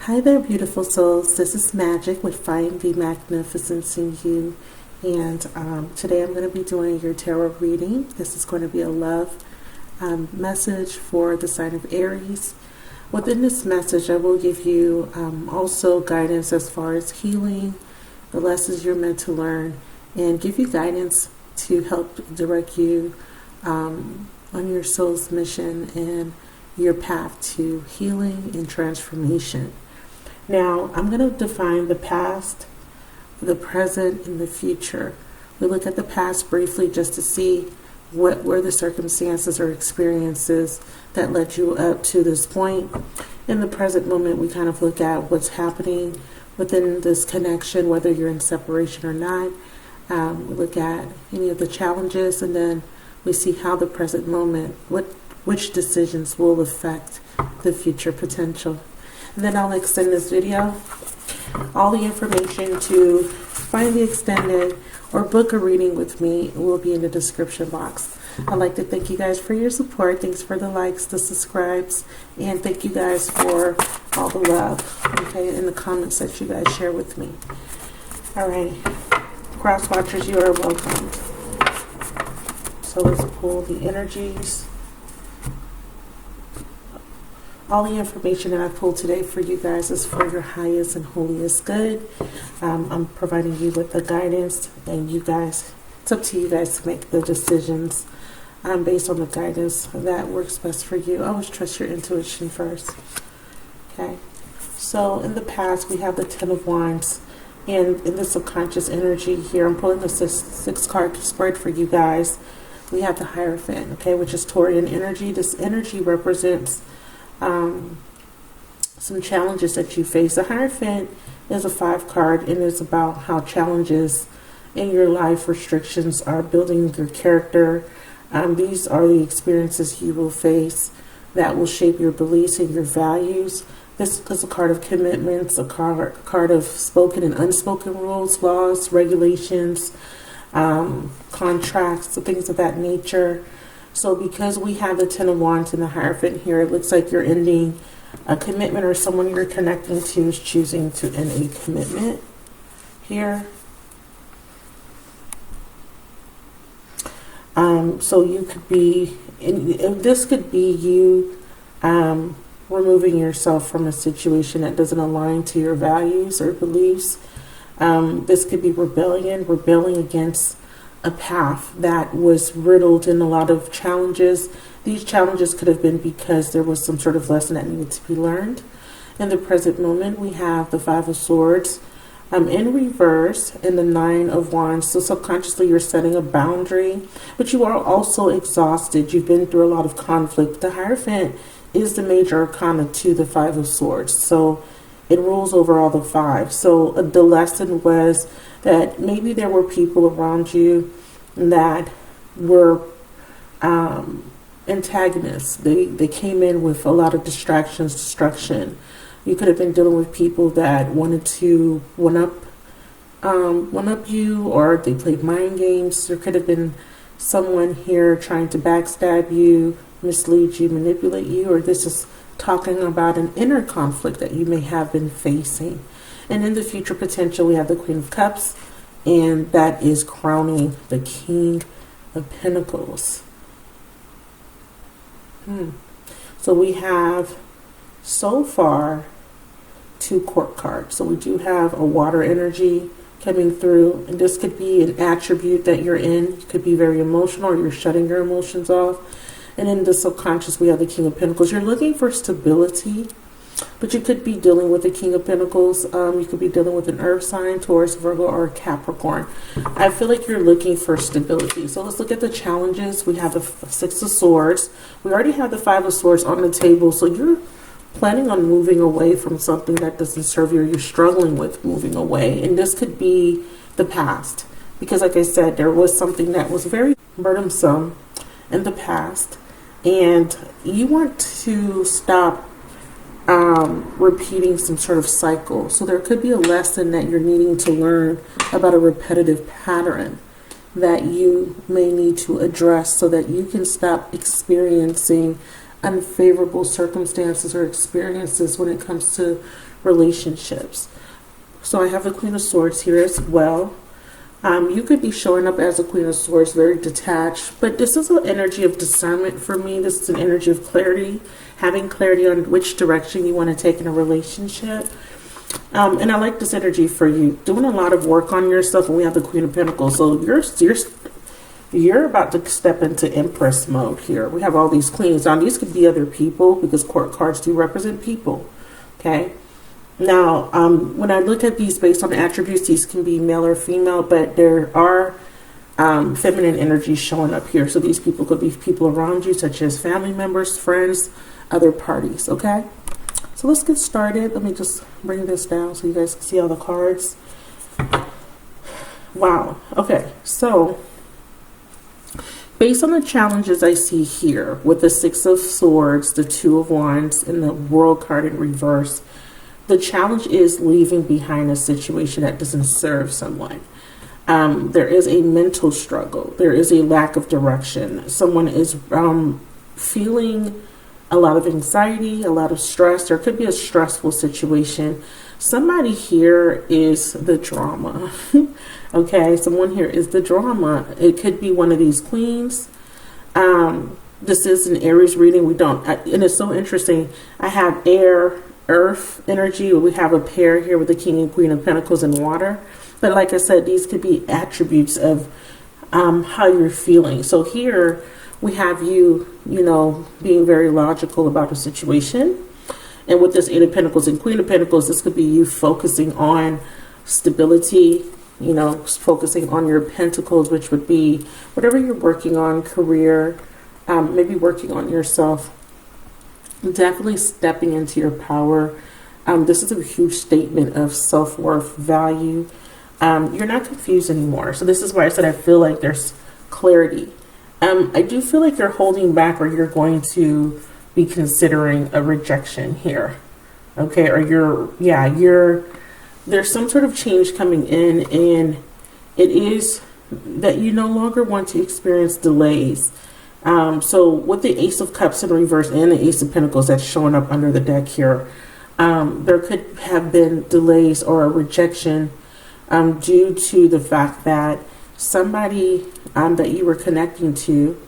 Hi there, beautiful souls. This is Magic with Find the Magnificence in You. And today I'm going to be doing your tarot reading. This is going to be a love message for the sign of Aries. Within this message, I will give you also guidance as far as healing, the lessons you're meant to learn, and give you guidance to help direct you on your soul's mission and your path to healing and transformation. Now, I'm going to define the past, the present, and the future. We look at the past briefly just to see what were the circumstances or experiences that led you up to this point. In the present moment, we kind of look at what's happening within this connection, whether you're in separation or not. We look at any of the challenges, and then we see how the present moment, which decisions will affect the future potential. And then I'll extend this video. All the information to find the extended or book a reading with me will be in the description box. I'd like to thank you guys for your support. Thanks for the likes, the subscribes, and thank you guys for all the love, okay, in the comments that you guys share with me. All right, cross watchers, you are welcome. So let's pull the energies. All the information that I pulled today for you guys is for your highest and holiest good. I'm providing you with the guidance, and you guys, it's up to you guys to make the decisions based on the guidance that works best for you. Always trust your intuition first. Okay. So in the past, we have the Ten of Wands, and in the subconscious energy here, I'm pulling the six card spread for you guys. We have the Hierophant, okay, which is Taurian energy. This energy represents some challenges that you face. The Hierophant is a 5 card, and it's about how challenges in your life, restrictions, are building your character. These are the experiences you will face that will shape your beliefs and your values. This is a card of commitments, a card of spoken and unspoken rules, laws, regulations, contracts, things of that nature. So because we have the Ten of Wands and the Hierophant here, it looks like you're ending a commitment, or someone you're connecting to is choosing to end a commitment here. So you could be, this could be you removing yourself from a situation that doesn't align to your values or beliefs. This could be rebelling against a path that was riddled in a lot of challenges. These challenges could have been because there was some sort of lesson that needed to be learned. In the present moment, we have the Five of Swords in reverse and the Nine of Wands. So subconsciously, you're setting a boundary, but you are also exhausted. You've been through a lot of conflict. The Hierophant is the major arcana to the Five of Swords, so it rules over all the five. So the lesson was that maybe there were people around you that were antagonists. They came in with a lot of distractions, destruction. You could have been dealing with people that wanted to one up you, or they played mind games. There could have been someone here trying to backstab you, mislead you, manipulate you, or this is talking about an inner conflict that you may have been facing. And in the future potential, we have the Queen of Cups, and that is crowning the King of Pentacles. So we have, so far, 2 court cards. So we do have a water energy coming through, and this could be an attribute that you're in. You could be very emotional, or you're shutting your emotions off. And in the subconscious, we have the King of Pentacles. You're looking for stability, but you could be dealing with the King of Pentacles. You could be dealing with an earth sign, Taurus, Virgo, or Capricorn. I feel like you're looking for stability. So let's look at the challenges. We have the Six of Swords. We already have the Five of Swords on the table. So you're planning on moving away from something that doesn't serve you, or you're struggling with moving away. And this could be the past, because like I said, there was something that was very burdensome in the past, and you want to stop repeating some sort of cycle. So there could be a lesson that you're needing to learn about a repetitive pattern that you may need to address, so that you can stop experiencing unfavorable circumstances or experiences when it comes to relationships. So I have the Queen of Swords here as well. You could be showing up as a Queen of Swords, very detached, but this is an energy of discernment for me. This is an energy of clarity, having clarity on which direction you want to take in a relationship. And I like this energy for you, doing a lot of work on yourself. And we have the Queen of Pentacles, so you're about to step into Empress mode here. We have all these queens. Now, these could be other people because court cards do represent people. Okay. Now, when I look at these based on the attributes, these can be male or female, but there are feminine energies showing up here. So these people could be people around you, such as family members, friends, other parties. Okay. So let's get started. Let me just bring this down so you guys can see all the cards. Wow. Okay. So based on the challenges I see here with the Six of Swords, the Two of Wands, and the World card in reverse, the challenge is leaving behind a situation that doesn't serve someone. There is a mental struggle. There is a lack of direction. Someone is feeling a lot of anxiety, a lot of stress. There could be a stressful situation. Somebody here is the drama. Okay, someone here is the drama. It could be one of these queens. This is an Aries reading. And it's so interesting. I have air, earth energy. We have a pair here with the King and Queen of Pentacles and water. But like I said, these could be attributes of how you're feeling. So here we have you being very logical about a situation. And with this Eight of Pentacles and Queen of Pentacles, this could be you focusing on stability, focusing on your pentacles, which would be whatever you're working on, career, maybe working on yourself. Definitely stepping into your power. This is a huge statement of self-worth, value. You're not confused anymore. So this is why I said I feel like there's clarity. I do feel like you're holding back, or you're going to be considering a rejection here. Okay, or there's some sort of change coming in, and it is that you no longer want to experience delays. So with the Ace of Cups in reverse and the Ace of Pentacles that's showing up under the deck here, there could have been delays or a rejection due to the fact that somebody that you were connecting to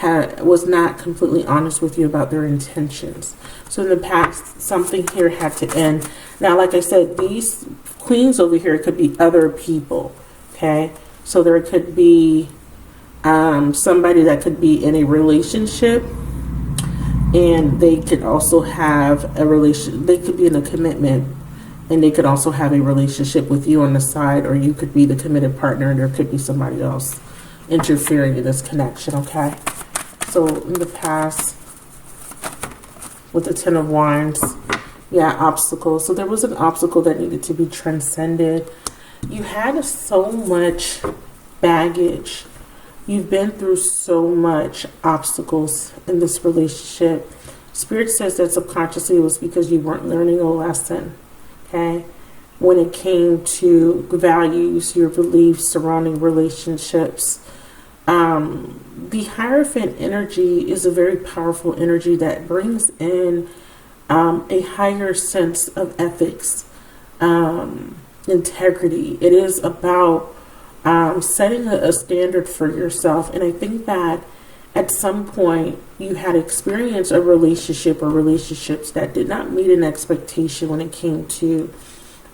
was not completely honest with you about their intentions. So in the past, something here had to end. Now, like I said, these queens over here could be other people. Okay, so there could be somebody that could be in a relationship, and they could also have they could be in a commitment, and they could also have a relationship with you on the side, or you could be the committed partner, and there could be somebody else interfering in this connection. Okay, so in the past with the Ten of Wands, obstacles. So there was an obstacle that needed to be transcended. You had so much baggage. You've been through so much obstacles in this relationship. Spirit says that subconsciously it was because you weren't learning a lesson. Okay, when it came to values, your beliefs surrounding relationships. The Hierophant energy is a very powerful energy that brings in a higher sense of ethics, integrity. It is about setting a standard for yourself. And I think that at some point you had experienced a relationship or relationships that did not meet an expectation when it came to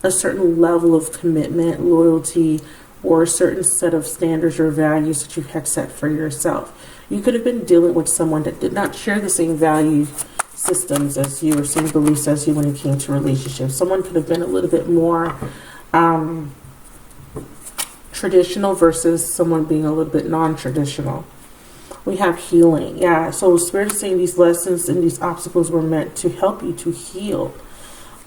a certain level of commitment, loyalty, or a certain set of standards or values that you had set for yourself. You could have been dealing with someone that did not share the same value systems as you, or same beliefs as you when it came to relationships. Someone could have been a little bit more traditional versus someone being a little bit non-traditional. We have healing. So Spirit is saying these lessons and these obstacles were meant to help you to heal.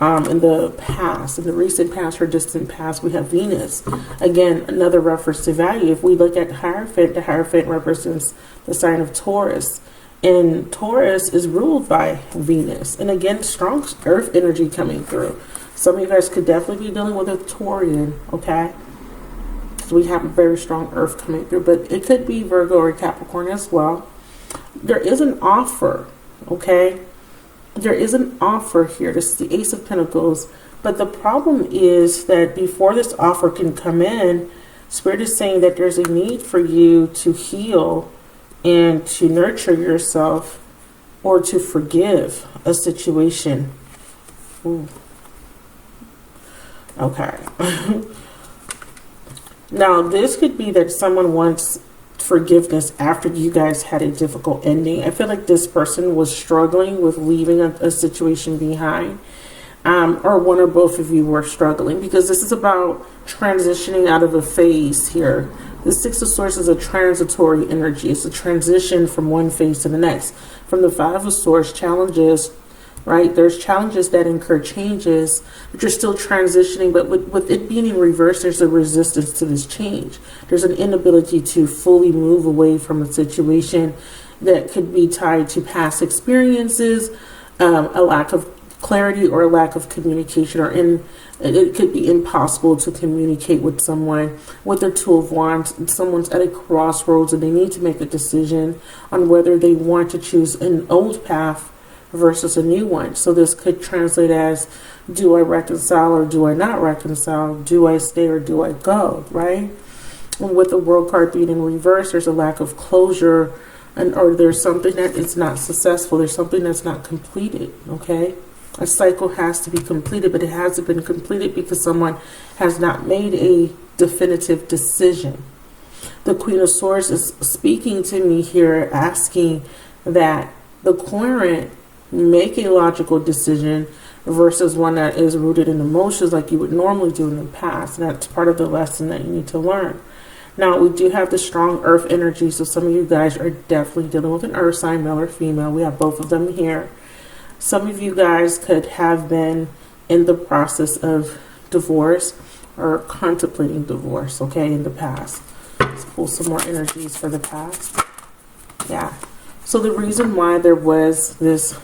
In the past, in the recent past or distant past, we have Venus. Again, another reference to value. If we look at Hierophant, the Hierophant represents the sign of Taurus. And Taurus is ruled by Venus. And again, strong earth energy coming through. Some of you guys could definitely be dealing with a Taurian, okay? So we have a very strong earth coming through. But it could be Virgo or Capricorn as well. There is an offer, okay? There is an offer here. This is the Ace of Pentacles. But the problem is that before this offer can come in, Spirit is saying that there's a need for you to heal and to nurture yourself or to forgive a situation. Ooh. Okay. Now, this could be that someone wants forgiveness after you guys had a difficult ending. I feel like this person was struggling with leaving a situation behind. Or one or both of you were struggling, because this is about transitioning out of a phase here. The Six of Swords is a transitory energy. It's a transition from one phase to the next. From the Five of Swords, challenges, right? There's challenges that incur changes, but you're still transitioning. But with it being in reverse, there's a resistance to this change. There's an inability to fully move away from a situation that could be tied to past experiences, a lack of clarity or a lack of communication, or it could be impossible to communicate with someone. With the Two of Wands, someone's at a crossroads and they need to make a decision on whether they want to choose an old path versus a new one. So this could translate as, do I reconcile or do I not reconcile? Do I stay or do I go, right? And with the World card being in reverse, there's a lack of closure, or there's something that is not successful. There's something that's not completed, okay? A cycle has to be completed, but it hasn't been completed because someone has not made a definitive decision. The Queen of Swords is speaking to me here, asking that the current make a logical decision versus one that is rooted in emotions like you would normally do in the past. And that's part of the lesson that you need to learn. Now, we do have the strong earth energy, so some of you guys are definitely dealing with an earth sign, male or female. We have both of them here. Some of you guys could have been in the process of divorce or contemplating divorce, okay, in the past. Let's pull some more energies for the past. Yeah. So the reason why there was this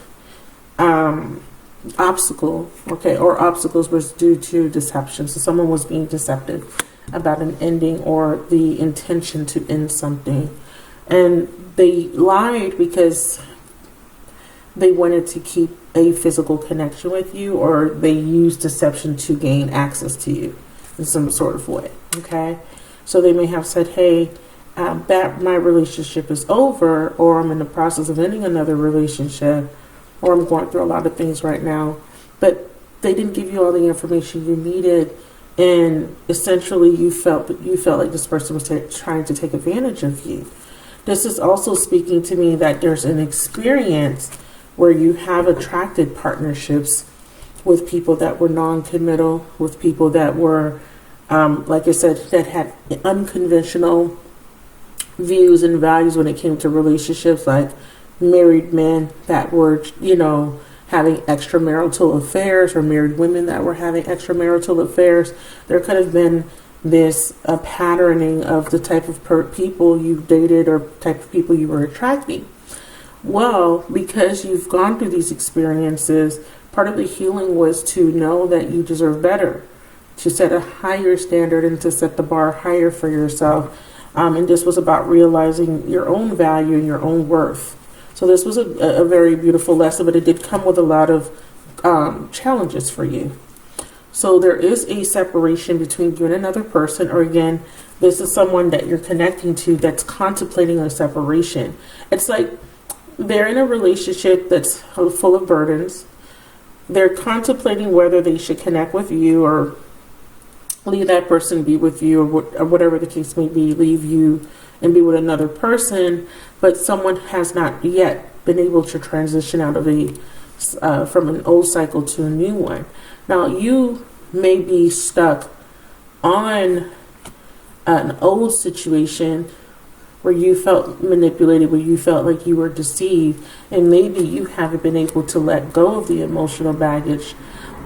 obstacle, okay, or obstacles, was due to deception. So someone was being deceptive about an ending or the intention to end something. And they lied because they wanted to keep a physical connection with you, or they used deception to gain access to you in some sort of way, okay? So they may have said, hey, that my relationship is over, or I'm in the process of ending another relationship, or I'm going through a lot of things right now. But they didn't give you all the information you needed, and essentially you felt like this person was trying to take advantage of you. This is also speaking to me that there's an experience where you have attracted partnerships with people that were non-committal, with people that were, like I said, that had unconventional views and values when it came to relationships, like married men that were, you know, having extramarital affairs, or married women that were having extramarital affairs. There could have been this patterning of the type of people you dated or type of people you were attracting. Well, because you've gone through these experiences, part of the healing was to know that you deserve better, to set a higher standard and to set the bar higher for yourself. And this was about realizing your own value and your own worth. So this was a very beautiful lesson, but it did come with a lot of challenges for you. So there is a separation between you and another person, or again, this is someone that you're connecting to that's contemplating a separation. It's like they're in a relationship that's full of burdens. They're contemplating whether they should connect with you or leave that person be with you, or whatever the case may be, leave you and be with another person. But someone has not yet been able to transition out of from an old cycle to a new one. Now, you may be stuck on an old situation where you felt manipulated, where you felt like you were deceived, and maybe you haven't been able to let go of the emotional baggage,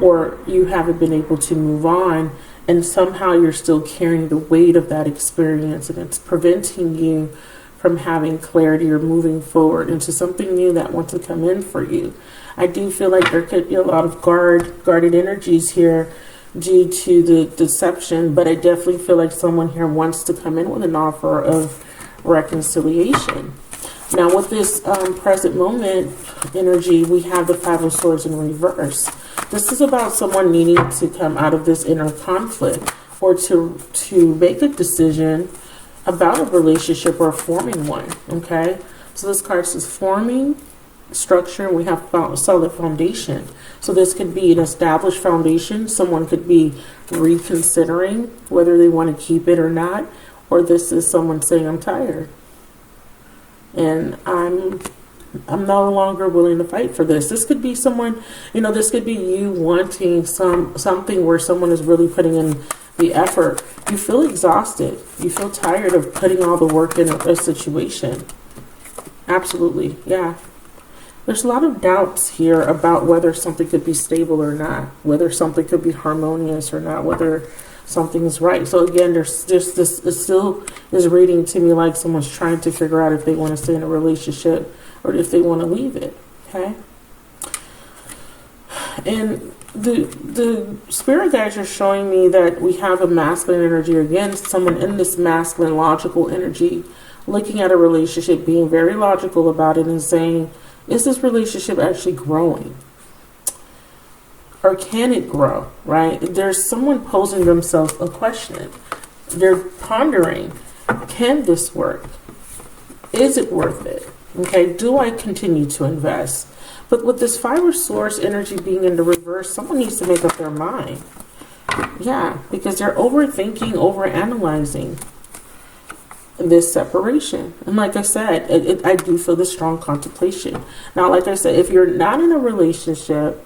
or you haven't been able to move on, and somehow you're still carrying the weight of that experience, and it's preventing you from having clarity or moving forward into something new that wants to come in for you. I do feel like there could be a lot of guarded energies here due to the deception, but I definitely feel like someone here wants to come in with an offer of reconciliation. Now with this present moment energy, we have the Five of Swords in reverse. This is about someone needing to come out of this inner conflict, or to make a decision about a relationship or forming one. Okay, so this card says forming structure. We have solid foundation. So this could be an established foundation. Someone could be reconsidering whether they want to keep it or not, or this is someone saying, I'm tired and I'm no longer willing to fight for this. This could be someone, this could be you wanting something where someone is really putting in the effort. You feel exhausted. You feel tired of putting all the work in a situation. Absolutely. Yeah. There's a lot of doubts here about whether something could be stable or not, whether something could be harmonious or not, whether something's right. So again, there's just this, it still is reading to me like someone's trying to figure out if they want to stay in a relationship or if they want to leave it. Okay. And the spirit guides are showing me that we have a masculine energy again, someone in this masculine logical energy, looking at a relationship, being very logical about it and saying, is this relationship actually growing? Or can it grow, right? There's someone posing themselves a question. They're pondering, can this work? Is it worth it? Okay, do I continue to invest? But with this Five of Swords energy being in the reverse, someone needs to make up their mind. Yeah, because they're overthinking, overanalyzing this separation. And like I said, I do feel this strong contemplation. Now, like I said, if you're not in a relationship,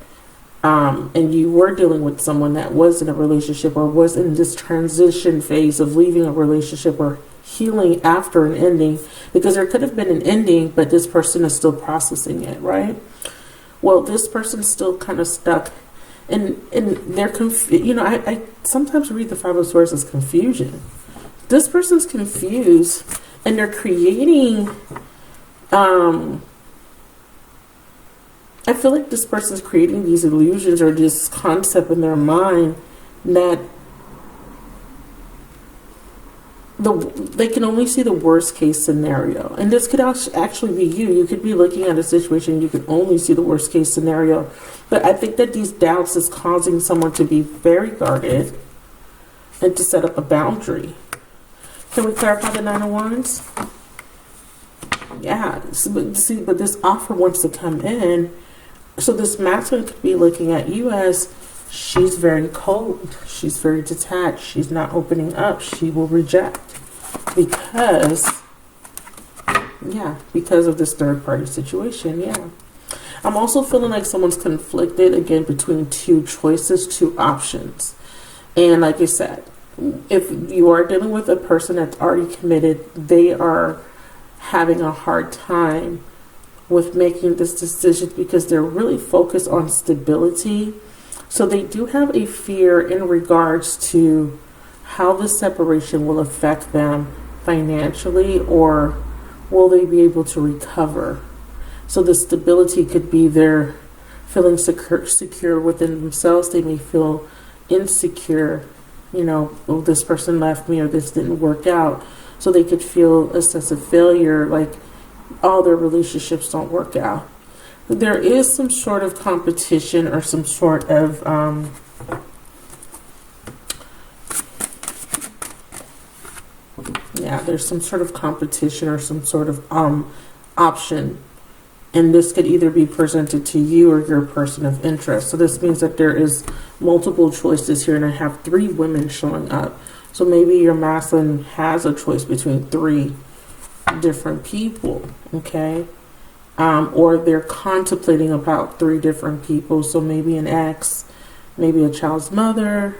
and you were dealing with someone that was in a relationship or was in this transition phase of leaving a relationship or healing after an ending, because there could have been an ending, but this person is still processing it, right? Well, this person's still kind of stuck, and they're confused. I sometimes read the Five of Swords as confusion. This person's confused, and they're creating, I feel like this person's creating these illusions or this concept in their mind that they can only see the worst case scenario. And this could actually be you. You could be looking at a situation, you could only see the worst case scenario. But I think that these doubts is causing someone to be very guarded and to set up a boundary. Can we clarify the Nine of Wands? Yeah, but this offer wants to come in. So this masculine could be looking at you as, she's very cold, she's very detached, she's not opening up, she will reject because of this third party situation. Yeah, I'm also feeling like someone's conflicted again between two choices, two options. And like I said, if you are dealing with a person that's already committed, they are having a hard time with making this decision because they're really focused on stability. So they do have a fear in regards to how the separation will affect them financially, or will they be able to recover. So the stability could be they're feeling secure within themselves. They may feel insecure, oh, this person left me or this didn't work out. So they could feel a sense of failure, like all their relationships don't work out. There is some sort of competition or some sort of there's some sort of competition or some sort of option, and this could either be presented to you or your person of interest. So this means that there is multiple choices here, and I have 3 women showing up. So maybe your masculine has a choice between 3 different people, okay? Or they're contemplating about 3 different people. So maybe an ex, maybe a child's mother,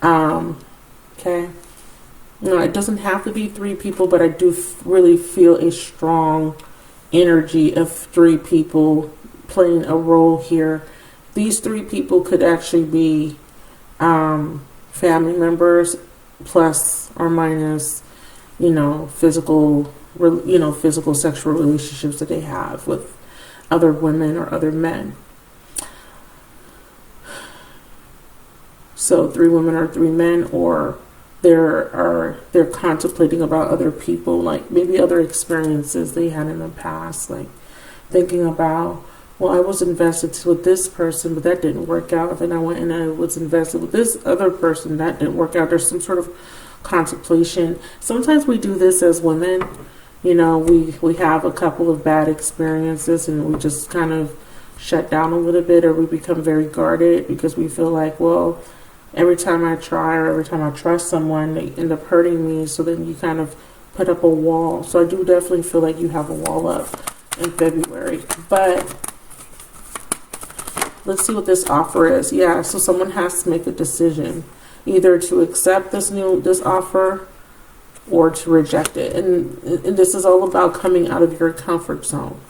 okay? No, it doesn't have to be 3 people, but I do really feel a strong energy of 3 people playing a role here. These 3 people could actually be family members, plus or minus, physical sexual relationships that they have with other women or other men. So 3 women or 3 men, or they're contemplating about other people, like maybe other experiences they had in the past, like thinking about, well, I was invested with this person, but that didn't work out. Then I went and I was invested with this other person, that didn't work out. There's some sort of contemplation. Sometimes we do this as women. You know, we have a couple of bad experiences and we just kind of shut down a little bit, or we become very guarded because we feel like, well, every time I try or every time I trust someone, they end up hurting me. So then you kind of put up a wall. So I do definitely feel like you have a wall up in February. But let's see what this offer is. Yeah, so someone has to make a decision, either to accept this offer or to reject it. And this is all about coming out of your comfort zone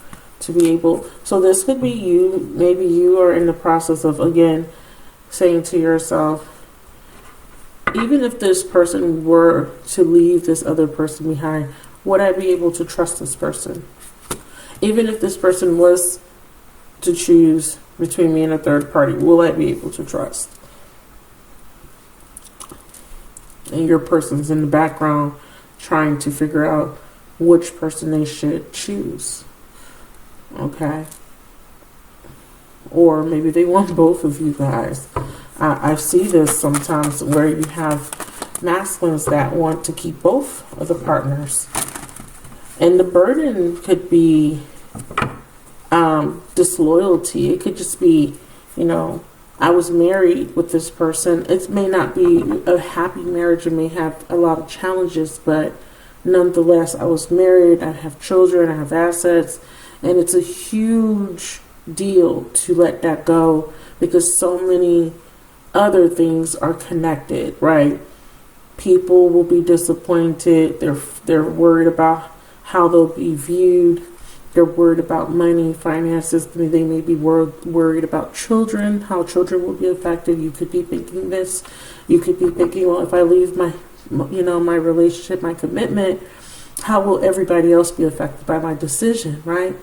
to be able. So this could be you. Maybe you are in the process of, again, saying to yourself, even if this person were to leave this other person behind, would I be able to trust this person? Even if this person was to choose between me and a third party, will I be able to trust? And your person's in the background trying to figure out which person they should choose. Okay? Or maybe they want both of you guys. I see this sometimes where you have masculines that want to keep both of the partners. And the burden could be disloyalty. It could just be, you know, I was married with this person. It may not be a happy marriage. It may have a lot of challenges, but nonetheless, I was married. I have children. I have assets. And it's a huge deal to let that go because so many other things are connected, right? People will be disappointed. They're worried about how they'll be viewed. They're worried about money, finances. They may be worried about children, how children will be affected. You could be thinking this. You could be thinking, well, if I leave my relationship, my commitment, how will everybody else be affected by my decision, right?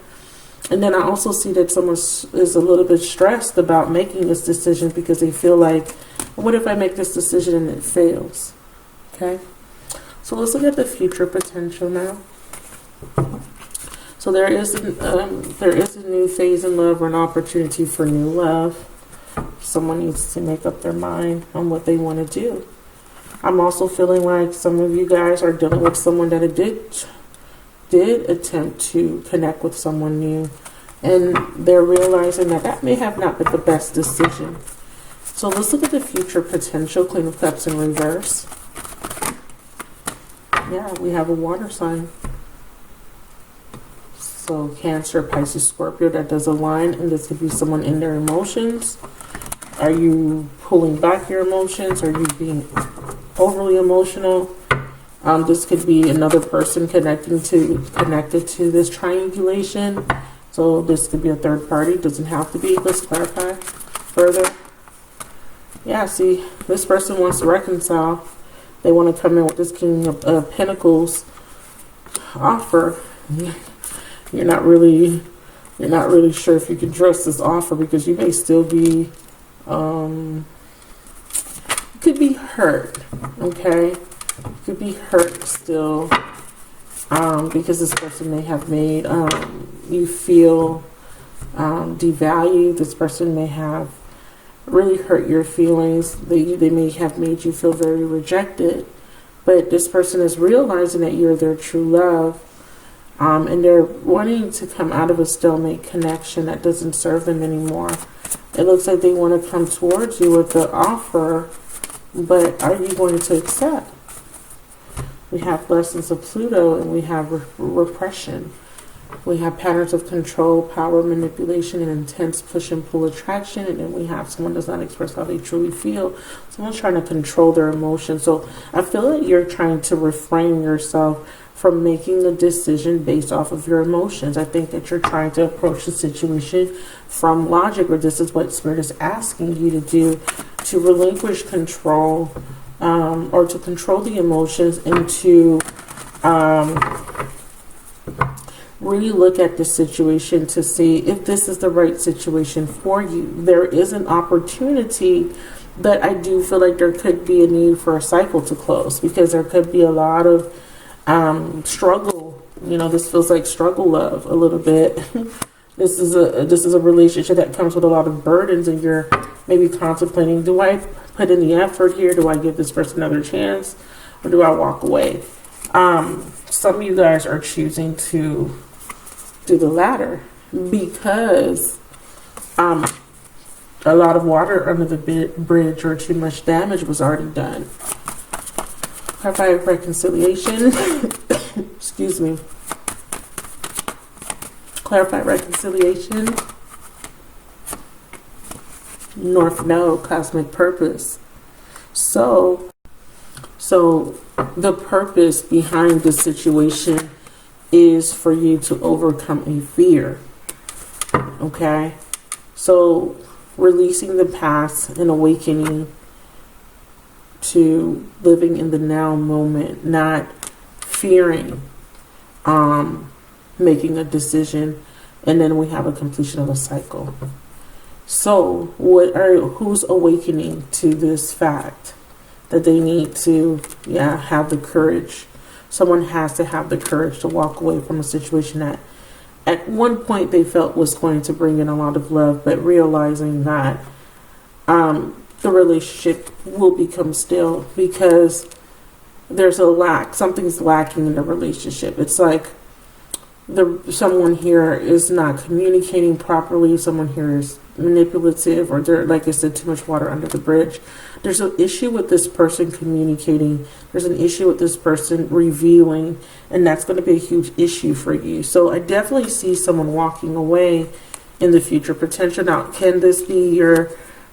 And then I also see that someone is a little bit stressed about making this decision because they feel like, what if I make this decision and it fails? Okay. So let's look at the future potential now. So there is a new phase in love or an opportunity for new love. Someone needs to make up their mind on what they want to do. I'm also feeling like some of you guys are dealing with someone that did attempt to connect with someone new, and they're realizing that may have not been the best decision. So let's look at the future potential. Queen of Cups in reverse. Yeah, we have a water sign. So Cancer, Pisces, Scorpio, that does align, and this could be someone in their emotions. Are you pulling back your emotions? Are you being overly emotional? This could be another person connected to this triangulation. So this could be a third party. Doesn't have to be. Let's clarify further. Yeah, see, this person wants to reconcile. They want to come in with this King of Pentacles offer. You're not really sure if you can trust this offer because you may still be, could be hurt. Okay. Could be hurt still because this person may have made you feel devalued. This person may have really hurt your feelings. They may have made you feel very rejected, but this person is realizing that you're their true love, and they're wanting to come out of a stalemate connection that doesn't serve them anymore. It looks like they want to come towards you with the offer, but are you going to accept? We have lessons of Pluto, and we have repression. We have patterns of control, power, manipulation, and intense push and pull attraction. And then we have someone does not express how they truly feel. Someone's trying to control their emotions. So I feel like you're trying to refrain yourself from making the decision based off of your emotions. I think that you're trying to approach the situation from logic, or this is what Spirit is asking you to do, to relinquish control, or to control the emotions, and to really look at the situation to see if this is the right situation for you. There is an opportunity But I do feel like there could be a need for a cycle to close, because there could be a lot of struggle. You know, this feels like struggle love a little bit. This is a relationship that comes with a lot of burdens, and you're maybe contemplating, do I put in the effort here? Do I give this person another chance, or do I walk away? Some of you guys are choosing to do the latter, because a lot of water under the bridge, or too much damage was already done. Clarify reconciliation. Excuse me. Clarify reconciliation. North Node, cosmic purpose. So the purpose behind the situation is for you to overcome a fear. Okay? So releasing the past and awakening to living in the now moment, not fearing making a decision, and then we have a completion of a cycle. So who's awakening to this fact that they need to have the courage? Someone has to have the courage to walk away from a situation that at one point they felt was going to bring in a lot of love, but realizing that the relationship will become stale because there's a lack. Something's lacking in the relationship. It's like someone here is not communicating properly. Someone here is manipulative, or they're, like I said, too much water under the bridge. There's an issue with this person communicating. There's an issue with this person revealing, and that's going to be a huge issue for you. So I definitely see someone walking away in the future potential. Now, can this be your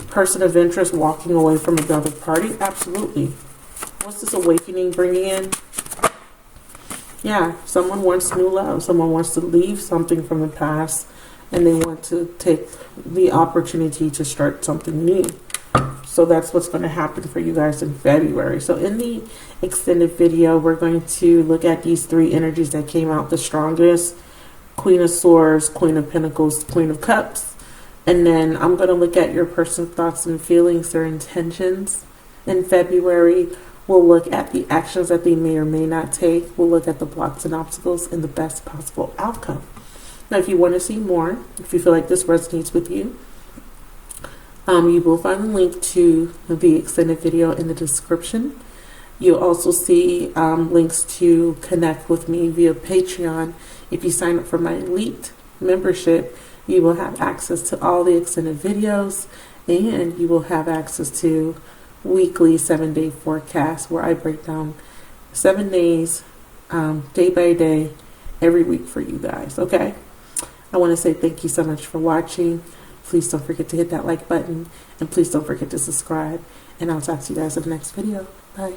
person of interest walking away from another party? Absolutely. What's this awakening bringing in? Yeah, someone wants new love. Someone wants to leave something from the past, and they want to take the opportunity to start something new. So that's what's going to happen for you guys in February. So in the extended video, we're going to look at these three energies that came out the strongest: Queen of Swords, Queen of Pentacles, Queen of Cups. And then I'm going to look at your person's thoughts and feelings, their intentions in February. We'll look at the actions that they may or may not take. We'll look at the blocks and obstacles and the best possible outcome. Now, if you want to see more, if you feel like this resonates with you, you will find the link to the extended video in the description. You'll also see links to connect with me via Patreon. If you sign up for my elite membership, you will have access to all the extended videos, and you will have access to weekly 7-day forecast, where I break down 7 days, day by day, every week for you guys. Okay, I want to say thank you so much for watching. Please don't forget to hit that like button, and please don't forget to subscribe, and I'll talk to you guys in the next video. Bye.